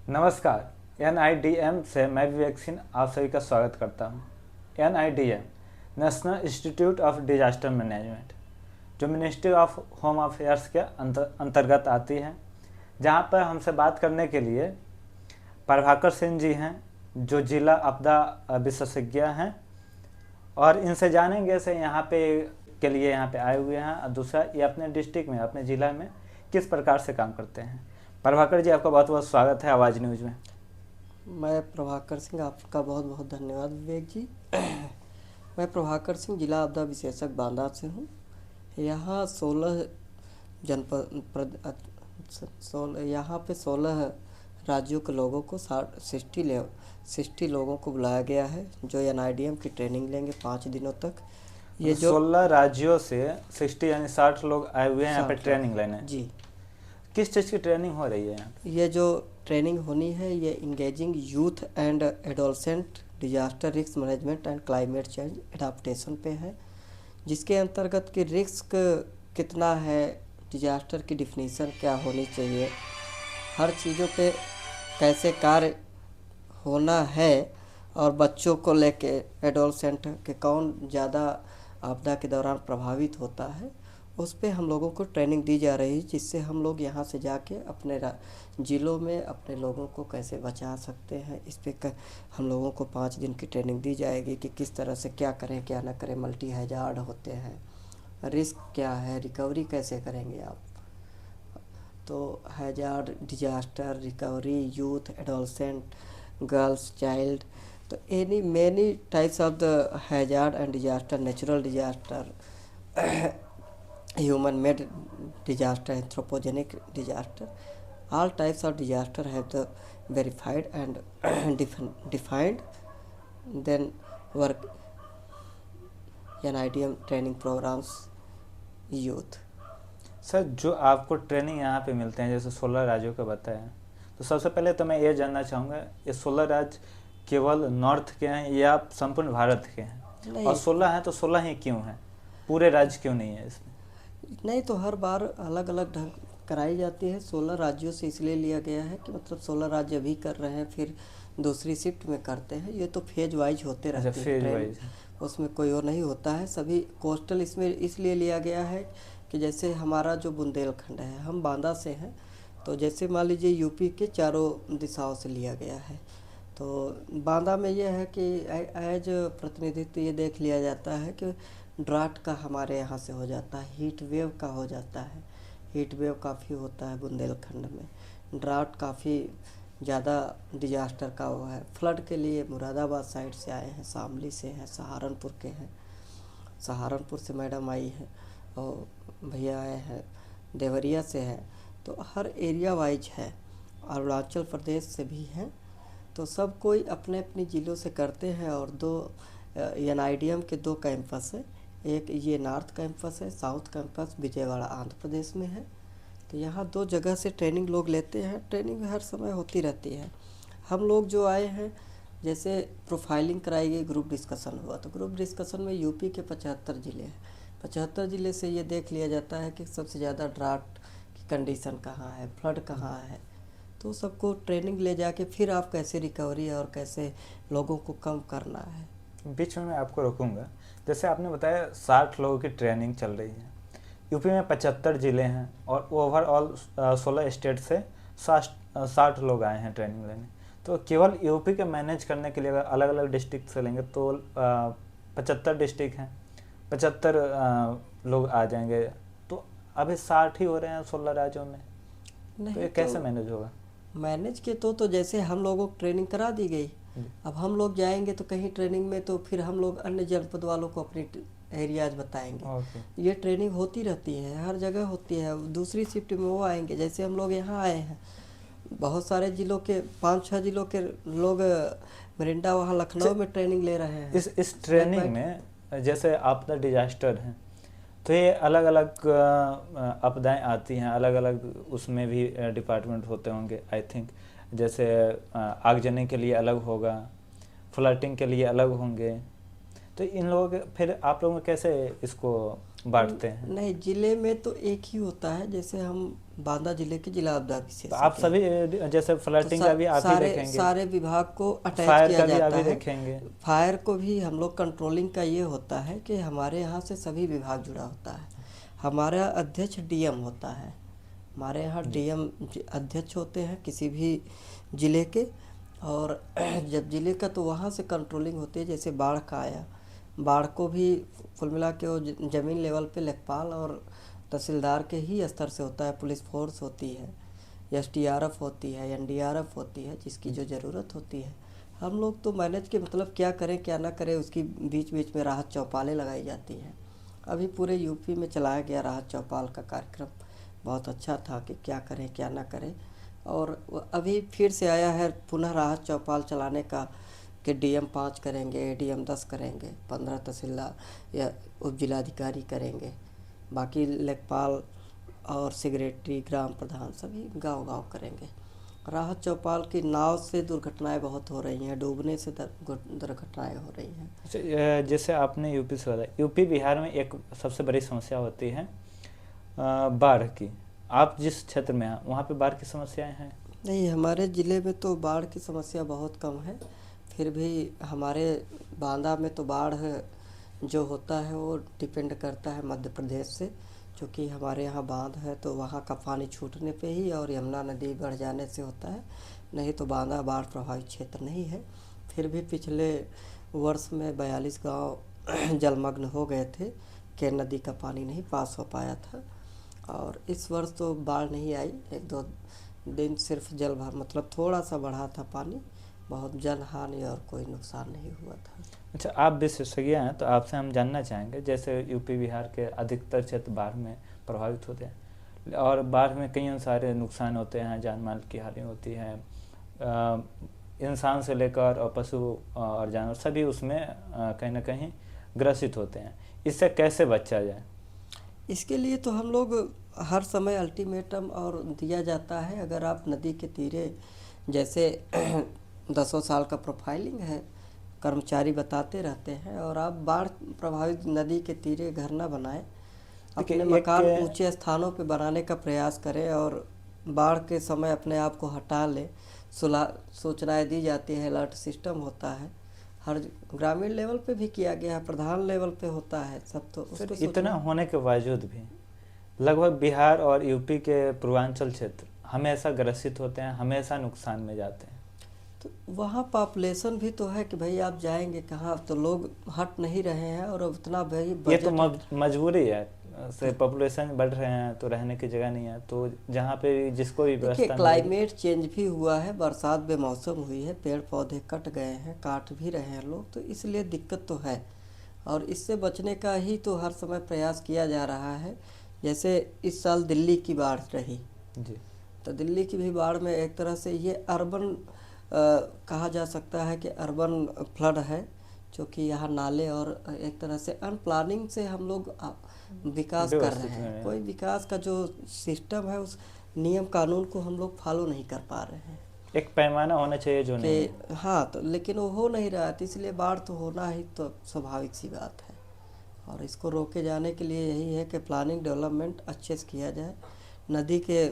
नमस्कार। NIDM से मैं विवेक सिंह आप सभी का स्वागत करता हूँ। NIDM national institute of disaster management जो मिनिस्ट्री ऑफ होम अफेयर्स के अंतर्गत आती है, जहाँ पर हमसे बात करने के लिए प्रभाकर सिंह जी हैं जो जिला आपदा विशेषज्ञ हैं, और इनसे जानेंगे से यहाँ पे के लिए यहाँ पे आए हुए हैं, और दूसरा ये अपने डिस्ट्रिक्ट में अपने ज़िला में किस प्रकार से काम करते हैं। प्रभाकर जी, आपका बहुत बहुत स्वागत है आवाज़ न्यूज़ में। मैं प्रभाकर सिंह, आपका बहुत बहुत धन्यवाद विवेक जी। मैं प्रभाकर सिंह जिला आपदा विशेषज्ञ बांदा से हूँ। यहाँ 16 जनपद यहाँ पे 16 राज्यों के लोगों को 60 लोगों को बुलाया गया है जो NIDM की ट्रेनिंग लेंगे 5 दिनों तक। ये जो 16 राज्यों से 60 यानी 60 लोग आए हुए हैं यहाँ पे ट्रेनिंग लेने। जी, किस चीज़ की ट्रेनिंग हो रही है यहाँ पे? ये जो ट्रेनिंग होनी है ये engaging youth and adolescent disaster risk management and climate change adaptation पे है, जिसके अंतर्गत कि रिस्क कितना है, डिजास्टर की डिफिनीशन क्या होनी चाहिए, हर चीज़ों पे कैसे कार्य होना है, और बच्चों को लेके एडोलसेंट के कौन ज़्यादा आपदा के दौरान प्रभावित होता है, उस पे हम लोगों को ट्रेनिंग दी जा रही है, जिससे हम लोग यहाँ से जाके अपने ज़िलों में अपने लोगों को कैसे बचा सकते हैं। इस पे हम लोगों को 5 दिन की ट्रेनिंग दी जाएगी कि किस तरह से क्या करें क्या ना करें, मल्टी हैजार्ड होते हैं, रिस्क क्या है, रिकवरी कैसे करेंगे आप। तो hazard, disaster, recovery, youth, adolescent, girls, child, तो any many types of the hazard and disaster, natural disaster, human made disaster, anthropogenic disaster, all types of disaster have the verified and defined, then work NIDM training programs youth। Sir, जो आपको training यहाँ पे मिलते हैं जैसे 16 राज्यों का बताया, तो सबसे पहले तो मैं ये जानना चाहूँगा ये 16 राज्य केवल नॉर्थ के हैं या संपूर्ण भारत के हैं? और 16 हैं तो 16 ही क्यों हैं, पूरे राज्य क्यों नहीं है इसमें? नहीं, तो हर बार अलग अलग ढंग कराई जाती है। 16 राज्यों से इसलिए लिया गया है कि मतलब 16 राज्य अभी कर रहे हैं, फिर दूसरी शिफ्ट में करते हैं। ये तो फेज वाइज होते रहते हैं ट्रेनिंग, उसमें कोई और नहीं होता है। सभी कोस्टल इसमें इसलिए लिया गया है कि जैसे हमारा जो बुंदेलखंड है, हम बांदा से हैं, तो जैसे मान लीजिए यूपी के चारों दिशाओं से लिया गया है, तो बांदा में यह है कि एज प्रतिनिधित्व ये देख लिया जाता है कि ड्राट का हमारे यहाँ से हो जाता है, हीट वेव का हो जाता है, हीट वेव काफ़ी होता है बुंदेलखंड में, ड्राट काफ़ी ज़्यादा डिजास्टर का हुआ है। फ्लड के लिए मुरादाबाद साइड से आए हैं, शामली से हैं, सहारनपुर के हैं, सहारनपुर से मैडम आई है, और भैया आए हैं देवरिया से हैं, तो हर एरिया वाइज है। अरुणाचल प्रदेश से भी हैं, तो सब कोई अपने अपने ज़िलों से करते हैं। और दो NIDM के 2 कैंपस है, एक ये नॉर्थ कैंपस है, साउथ कैंपस विजयवाड़ा आंध्र प्रदेश में है। तो यहाँ 2 जगह से ट्रेनिंग लोग लेते हैं। ट्रेनिंग हर समय होती रहती है। हम लोग जो आए हैं, जैसे प्रोफाइलिंग कराई गई, ग्रुप डिस्कशन हुआ, तो ग्रुप डिस्कशन में यूपी के 75 ज़िले हैं। 75 ज़िले से ये देख लिया जाता है कि सबसे ज़्यादा ड्राट की कंडीशन कहाँ है, फ्लड कहाँ है, तो सबको ट्रेनिंग ले जाके फिर आप कैसे रिकवरी और कैसे लोगों को कम करना है। बीच में मैं आपको रोकूंगा। जैसे आपने बताया 60 लोगों की ट्रेनिंग चल रही है, यूपी में 75 ज़िले हैं और ओवरऑल 16 स्टेट से 60 लोग आए हैं ट्रेनिंग लेने। तो केवल यूपी के मैनेज करने के लिए अगर अलग अलग डिस्ट्रिक्ट से लेंगे तो 75 डिस्ट्रिक्ट हैं, 75 लोग आ जाएंगे, तो अभी 60 ही हो रहे हैं 16 राज्यों में, तो ये कैसे मैनेज होगा? मैनेज के तो जैसे हम लोगों को ट्रेनिंग करा दी गई, अब हम लोग जाएंगे तो कहीं ट्रेनिंग में, तो फिर हम लोग अन्य जनपद वालों को अपनी एरियाज बताएंगे। ये ट्रेनिंग होती रहती है, हर जगह होती है। दूसरी शिफ्ट में वो आएंगे, जैसे हम लोग यहाँ आए हैं, बहुत सारे ज़िलों के 5-6 ज़िलों के लोग मिरिंडा वहाँ लखनऊ में ट्रेनिंग ले रहे हैं। इस ट्रेनिंग में जैसे आपदा डिजास्टर हैं, तो ये अलग अलग आपदाएं आती हैं, अलग अलग उसमें भी डिपार्टमेंट होते होंगे आई थिंक। जैसे आगजनी के लिए अलग होगा, फ्लटिंग के लिए अलग होंगे, तो इन लोगों के फिर आप लोग कैसे इसको बांटते हैं? नहीं, ज़िले में तो एक ही होता है। जैसे हम बांदा जिले के जिला आपदा तो विशेषज्ञ आप सभी जैसे तो फ्लडिंग का भी आप ही सारे देखेंगे, सारे विभाग को अटैच फायर किया का भी आप जाता ही है। देखेंगे। फायर को भी हम लोग कंट्रोलिंग का ये होता है कि हमारे यहाँ से सभी विभाग जुड़ा होता है। हमारा अध्यक्ष डीएम होता है, हमारे यहाँ जी डीएम अध्यक्ष होते हैं किसी भी ज़िले के। और जब ज़िले का तो वहाँ से कंट्रोलिंग होती है। जैसे बाढ़ का आया, बाढ़ को भी कुल मिला के वो ज़मीन लेवल पे लेखपाल और तहसीलदार के ही स्तर से होता है। पुलिस फोर्स होती है, एसडीआरएफ होती है, एनडीआरएफ होती है, जिसकी जो ज़रूरत होती है। हम लोग तो मैनेज के मतलब क्या करें क्या ना करें, उसकी बीच बीच में राहत चौपालें लगाई जाती हैं। अभी पूरे यूपी में चलाया गया राहत चौपाल का कार्यक्रम, बहुत अच्छा था कि क्या करें क्या ना करें। और अभी फिर से आया है पुनः राहत चौपाल चलाने का कि डीएम 5 करेंगे, एडीएम 10 करेंगे, 15 तहसीलदार या उप जिलाधिकारी करेंगे, बाकी लेखपाल और सेक्रेटरी ग्राम प्रधान सभी गांव-गांव करेंगे। राहत चौपाल की नाव से दुर्घटनाएं बहुत हो रही हैं, डूबने से दुर्घटनाएं हो रही हैं। अच्छा, जैसे आपने यूपी से बताया, यूपी बिहार में एक सबसे बड़ी समस्या होती है बाढ़ की। आप जिस क्षेत्र में हैं वहाँ पे बाढ़ की समस्याएं हैं? नहीं, हमारे ज़िले में तो बाढ़ की समस्या बहुत कम है। फिर भी हमारे बांदा में तो बाढ़ जो होता है वो डिपेंड करता है मध्य प्रदेश से, क्योंकि हमारे यहाँ बांध है तो वहाँ का पानी छूटने पे ही और यमुना नदी बढ़ जाने से होता है। नहीं तो बांदा बाढ़ प्रभावित क्षेत्र नहीं है। फिर भी पिछले वर्ष में 42 गांव जलमग्न हो गए थे, केन नदी का पानी नहीं पास हो पाया था। और इस वर्ष तो बाढ़ नहीं आई, 1-2 दिन सिर्फ जल भर मतलब थोड़ा सा बढ़ा था पानी, बहुत जन हानि और कोई नुकसान नहीं हुआ था। अच्छा, आप विशेषज्ञ हैं तो आपसे हम जानना चाहेंगे, जैसे यूपी बिहार के अधिकतर क्षेत्र बाढ़ में प्रभावित होते हैं और बाढ़ में कई सारे नुकसान होते हैं, जान माल की हानि होती है, इंसान से लेकर और पशु और जानवर सभी उसमें कहीं ना कहीं ग्रसित होते हैं। इससे कैसे बचा जाए? इसके लिए तो हम लोग हर समय अल्टीमेटम और दिया जाता है। अगर आप नदी के तीरे जैसे 10 साल का प्रोफाइलिंग है, कर्मचारी बताते रहते हैं, और आप बाढ़ प्रभावित नदी के तीरे घर ना बनाएं, अपने मकान ऊंचे स्थानों पे बनाने का प्रयास करें और बाढ़ के समय अपने आप को हटा लें। सूचनाएं दी जाती है, अलर्ट सिस्टम होता है, हर ग्रामीण लेवल पे भी किया गया है, प्रधान लेवल पे होता है सब। तो फिर इतना होने के बावजूद भी लगभग बिहार और यूपी के पूर्वांचल क्षेत्र हमेशा ग्रसित होते हैं, हमेशा नुकसान में जाते हैं। तो वहाँ पॉपुलेशन भी तो है कि भाई आप जाएंगे कहाँ, तो लोग हट नहीं रहे हैं। और उतना भाई ये तो मजबूरी है, से पॉपुलेशन बढ़ रहे हैं तो रहने की जगह नहीं है, तो जहाँ पे जिसको भी देखिए क्लाइमेट चेंज भी हुआ है, बरसात बेमौसम हुई है, पेड़ पौधे कट गए हैं, काट भी रहे हैं लोग, तो इसलिए दिक्कत तो है। और इससे बचने का ही तो हर समय प्रयास किया जा रहा है। जैसे इस साल दिल्ली की बाढ़ रही जी, तो दिल्ली की भी बाढ़ में एक तरह से ये अर्बन कहा जा सकता है कि अर्बन फ्लड है, क्योंकि यहाँ नाले और एक तरह से अनप्लानिंग से हम लोग विकास कर रहे हैं। कोई विकास का जो सिस्टम है उस नियम कानून को हम लोग फॉलो नहीं कर पा रहे हैं। एक पैमाना होना चाहिए जो नहीं है। हाँ, तो लेकिन वो हो नहीं रहा है, तो इसलिए बाढ़ तो होना ही तो स्वाभाविक सी बात है। और इसको रोके जाने के लिए यही है कि प्लानिंग डेवलपमेंट अच्छे से किया जाए, नदी के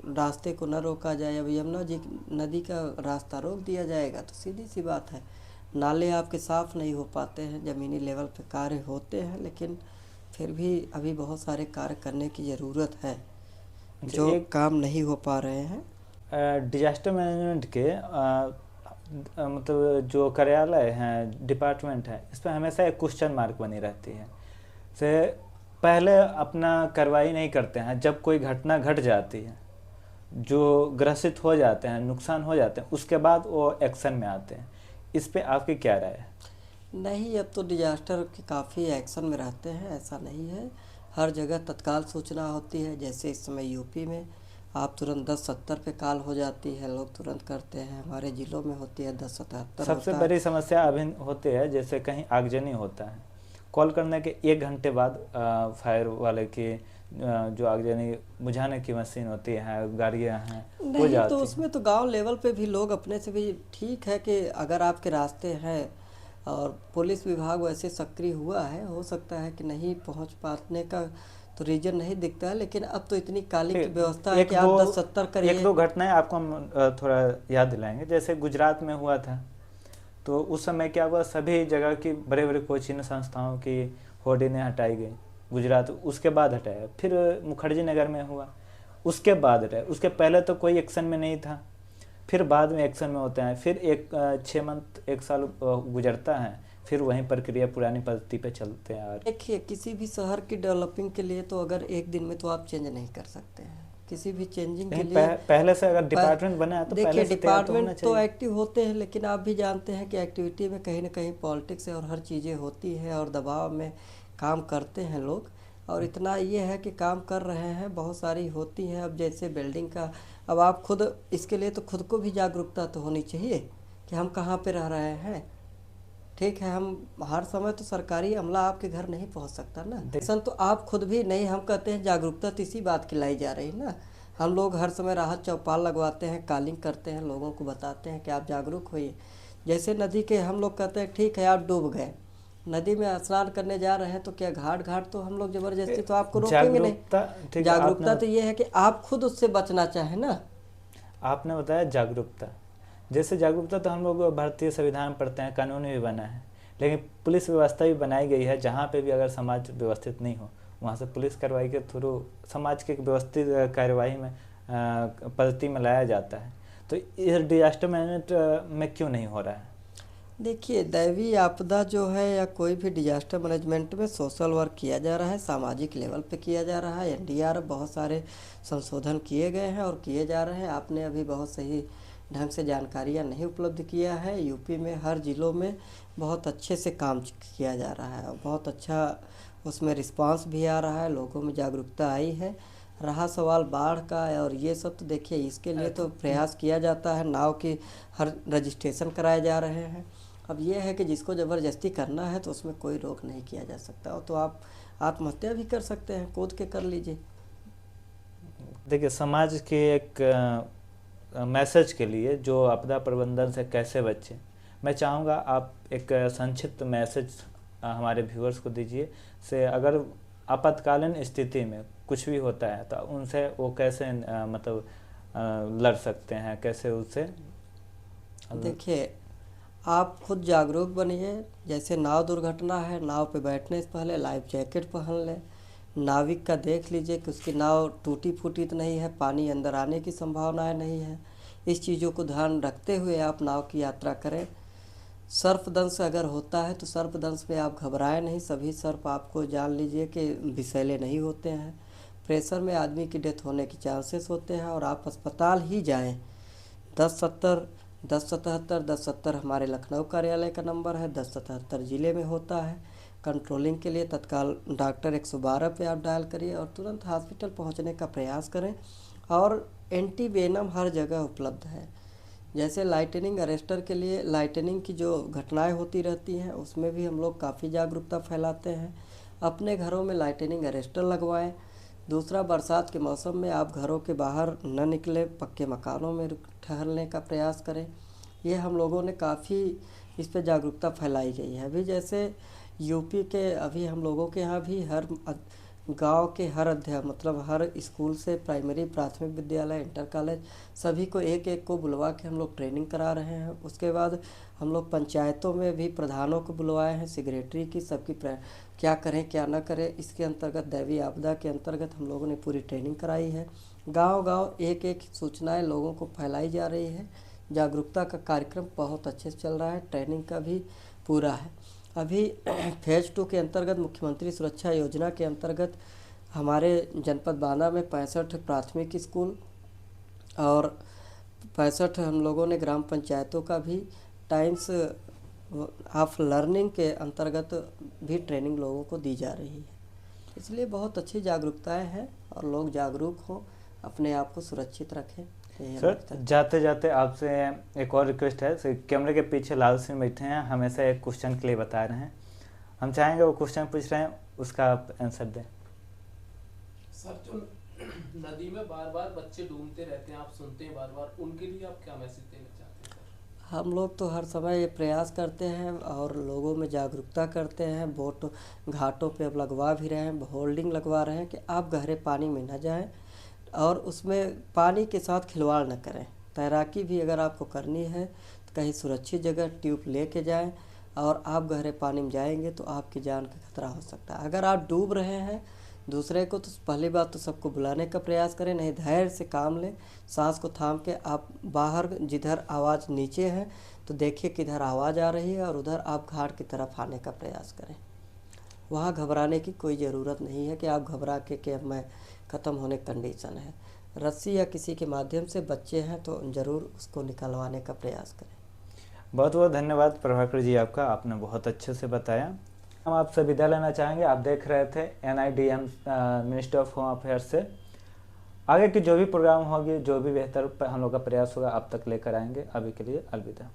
रास्ते को न रोका जाए। अब यमुना जी नदी का रास्ता रोक दिया जाएगा तो सीधी सी बात है, नाले आपके साफ़ नहीं हो पाते हैं। ज़मीनी लेवल पे कार्य होते हैं, लेकिन फिर भी अभी बहुत सारे कार्य करने की ज़रूरत है जो काम नहीं हो पा रहे हैं। डिजास्टर मैनेजमेंट के मतलब जो कार्यालय हैं, डिपार्टमेंट है, इस पर हमेशा एक क्वेश्चन मार्क बनी रहती है। से पहले अपना कार्रवाई नहीं करते हैं, जब कोई घटना घट जाती है, जो ग्रसित हो जाते हैं, नुकसान हो जाते हैं, उसके बाद वो एक्शन में आते हैं। इस पे आपकी क्या राय है? नहीं, अब तो डिजास्टर के काफ़ी एक्शन में रहते हैं, ऐसा नहीं है। हर जगह तत्काल सूचना होती है। जैसे इस समय यूपी में आप तुरंत 10-70 पे कॉल हो जाती है, लोग तुरंत करते हैं। हमारे ज़िलों में होती है 10-77। सबसे बड़ी समस्या अभी होती है, जैसे कहीं आगजनी होता है, कॉल करने के 1 घंटे बाद फायर वाले की जो आगजनी बुझाने की मशीन होती है, गाड़ियाँ हैं, वो जाती तो उसमें तो गांव लेवल पे भी लोग अपने से भी ठीक है कि अगर आपके रास्ते हैं और पुलिस विभाग वैसे सक्रिय हुआ है, हो सकता है कि नहीं पहुंच पाने का तो रीजन नहीं दिखता है। लेकिन अब तो इतनी काली की ठीक, व्यवस्था है कि आप 10-70 करिए। एक दो घटनाएं आपको हम थोड़ा याद दिलाएंगे। जैसे गुजरात में हुआ था, तो उस समय क्या हुआ, सभी जगह की बड़े बड़े कोचिंग संस्थाओं की होर्डिंगें हटाई गई। गुजरात उसके बाद हटाया। फिर मुखर्जी नगर में हुआ, उसके बाद हटाया। उसके पहले तो कोई एक्शन में नहीं था, फिर बाद में एक्शन में होते हैं। फिर 6 मंथ 1 साल गुजरता है, फिर वहीं प्रक्रिया पुरानी पद्धति पे चलते हैं। और देखिए, किसी भी शहर की डेवलपिंग के लिए तो अगर एक दिन में तो आप चेंज नहीं कर सकते हैं। किसी भी चेंजिंग के लिए पहले से अगर डिपार्टमेंट बना है तो देखिए, पहले से तैयार तो होना डिपार्टमेंट तो चाहिए। एक्टिव होते हैं, लेकिन आप भी जानते हैं कि एक्टिविटी में कहीं ना कहीं पॉलिटिक्स और हर चीज़ें होती है और दबाव में काम करते हैं लोग। और इतना ये है कि काम कर रहे हैं, बहुत सारी होती हैं। अब जैसे बिल्डिंग का, अब आप खुद इसके लिए तो खुद को भी जागरूकता तो होनी चाहिए कि हम कहाँ पे रह रहे हैं। ठीक है, हम हर समय तो सरकारी अमला आपके घर नहीं पहुंच सकता ना। सन तो आप खुद भी नहीं, हम कहते हैं जागरूकता तो इसी बात की लाई जा रही ना। हम लोग हर समय राहत चौपाल लगवाते हैं, कॉलिंग करते हैं, लोगों को बताते हैं कि आप जागरूक होइए। जैसे नदी के हम लोग कहते हैं ठीक है आप डूब गए, नदी में स्नान करने जा रहे हैं, तो क्या घाट घाट तो हम लोग जबरदस्ती तो आपको रोकेंगे नहीं। जागरूकता तो ये है कि आप खुद उससे बचना चाहें ना। आपने बताया जागरूकता, जैसे जागरूकता तो हम लोग भारतीय संविधान पढ़ते हैं, कानून भी बना है, लेकिन पुलिस व्यवस्था भी बनाई गई है। जहाँ पे भी अगर समाज व्यवस्थित नहीं हो, वहाँ से पुलिस कार्रवाई के थ्रू समाज की व्यवस्थित कार्यवाही में पद्धति में लाया जाता है। तो इस डिजास्टर मैनेजमेंट में क्यों नहीं हो रहा है? देखिए, दैवीय आपदा जो है या कोई भी डिजास्टर मैनेजमेंट में सोशल वर्क किया जा रहा है, सामाजिक लेवल पे किया जा रहा है। एनडीआरएफ बहुत सारे संशोधन किए गए हैं और किए जा रहे हैं। आपने अभी बहुत सही ढंग से जानकारियां नहीं उपलब्ध किया है। यूपी में हर ज़िलों में बहुत अच्छे से काम किया जा रहा है और बहुत अच्छा उसमें रिस्पांस भी आ रहा है, लोगों में जागरूकता आई है। रहा सवाल बाढ़ का और ये सब, तो देखिए इसके लिए तो प्रयास किया जाता है, नाव की हर रजिस्ट्रेशन कराए जा रहे हैं। अब ये है कि जिसको ज़बरदस्ती करना है तो उसमें कोई रोक नहीं किया जा सकता। और तो आप आत्महत्या भी कर सकते हैं, कूद के कर लीजिए। देखिए, समाज के एक मैसेज के लिए जो आपदा प्रबंधन से कैसे बचें, मैं चाहूँगा आप एक संक्षिप्त मैसेज हमारे व्यूअर्स को दीजिए। से अगर आपातकालीन स्थिति में कुछ भी होता है तो उनसे वो कैसे मतलब लड़ सकते हैं, कैसे उससे। देखिए, आप खुद जागरूक बनिए। जैसे नाव दुर्घटना है, नाव पे बैठने से पहले लाइफ जैकेट पहन लें। नाविक का देख लीजिए कि उसकी नाव टूटी फूटी तो नहीं है, पानी अंदर आने की संभावनाएं नहीं है। इस चीज़ों को ध्यान रखते हुए आप नाव की यात्रा करें। सर्पदंश अगर होता है तो सर्पदंश में आप घबराएं नहीं। सभी सर्प आपको जान लीजिए कि विषैले नहीं होते हैं। प्रेशर में आदमी की डेथ होने के चांसेस होते हैं और आप अस्पताल ही जाएं। 1070 1077 1070 हमारे लखनऊ कार्यालय का नंबर है। 1077 ज़िले में होता है। कंट्रोलिंग के लिए तत्काल डॉक्टर 112 पे आप डायल करिए और तुरंत हॉस्पिटल पहुंचने का प्रयास करें। और एंटीवेनम हर जगह उपलब्ध है। जैसे लाइटनिंग अरेस्टर के लिए, लाइटनिंग की जो घटनाएं होती रहती हैं उसमें भी हम लोग काफ़ी जागरूकता फैलाते हैं। अपने घरों में लाइटनिंग अरेस्टर लगवाएं। दूसरा, बरसात के मौसम में आप घरों के बाहर न निकलें, पक्के मकानों में ठहरने का प्रयास करें। ये हम लोगों ने काफ़ी इस पर जागरूकता फैलाई गई है। अभी जैसे यूपी के, अभी हम लोगों के यहाँ भी हर गांव के हर अध्यापक, मतलब हर स्कूल से प्राइमरी, प्राथमिक विद्यालय, इंटर कॉलेज, सभी को एक एक को बुलवा के हम लोग ट्रेनिंग करा रहे हैं। उसके बाद हम लोग पंचायतों में भी प्रधानों को बुलवाए हैं, सेक्रेटरी की, सबकी क्या करें क्या ना करें, इसके अंतर्गत दैवीय आपदा के अंतर्गत हम लोगों ने पूरी ट्रेनिंग कराई है। गांव-गांव एक एक सूचनाएं लोगों को फैलाई जा रही है। जागरूकता का कार्यक्रम बहुत अच्छे से चल रहा है, ट्रेनिंग का भी पूरा है। अभी फेज 2 के अंतर्गत मुख्यमंत्री सुरक्षा योजना के अंतर्गत हमारे जनपद बांदा में 65 प्राथमिक स्कूल और 65 हम लोगों ने ग्राम पंचायतों का भी टाइम्स ऑफ लर्निंग के अंतर्गत भी ट्रेनिंग लोगों को दी जा रही है। इसलिए बहुत अच्छी जागरूकताएं हैं और लोग जागरूक हों, अपने आप को सुरक्षित रखें। सर, जाते जाते आपसे एक और रिक्वेस्ट है। सर, कैमरे के पीछे लाल सिंह बैठे हैं, हमेशा एक क्वेश्चन के लिए बता रहे हैं। हम चाहेंगे वो क्वेश्चन पूछ रहे हैं, उसका आप आंसर दें। सर, जो नदी में बार बार बच्चे डूबते रहते हैं, आप सुनते हैं बार बार, उनके लिए आप क्या मैसेज देना चाहते हैं सर? हम लोग तो हर समय ये प्रयास करते हैं और लोगों में जागरूकता करते हैं। बोट घाटों पे अब लगवा भी रहे हैं, होल्डिंग लगवा रहे हैं कि आप गहरे पानी में न जाएं और उसमें पानी के साथ खिलवाड़ न करें। तैराकी भी अगर आपको करनी है तो कहीं सुरक्षित जगह ट्यूब लेके जाएं, और आप गहरे पानी में जाएंगे तो आपकी जान का खतरा हो सकता है। अगर आप डूब रहे हैं दूसरे को, तो पहली बात तो सबको बुलाने का प्रयास करें, नहीं धैर्य से काम लें, सांस को थाम के आप बाहर, जिधर आवाज़ नीचे है तो देखिए किधर आवाज़ आ रही है और उधर आप घाट की तरफ आने का प्रयास करें। वहाँ घबराने की कोई ज़रूरत नहीं है कि आप घबरा के कि अब मैं ख़त्म होने कंडीशन है। रस्सी या किसी के माध्यम से बच्चे हैं तो ज़रूर उसको निकलवाने का प्रयास करें। बहुत बहुत धन्यवाद प्रभाकर जी आपका, आपने बहुत अच्छे से बताया। हम आपसे विदा लेना चाहेंगे। आप देख रहे थे NIDM ministry of home affairs से। आगे की जो भी प्रोग्राम होगी, जो भी बेहतर हम लोग का प्रयास होगा आप तक लेकर आएंगे। अभी के लिए अलविदा।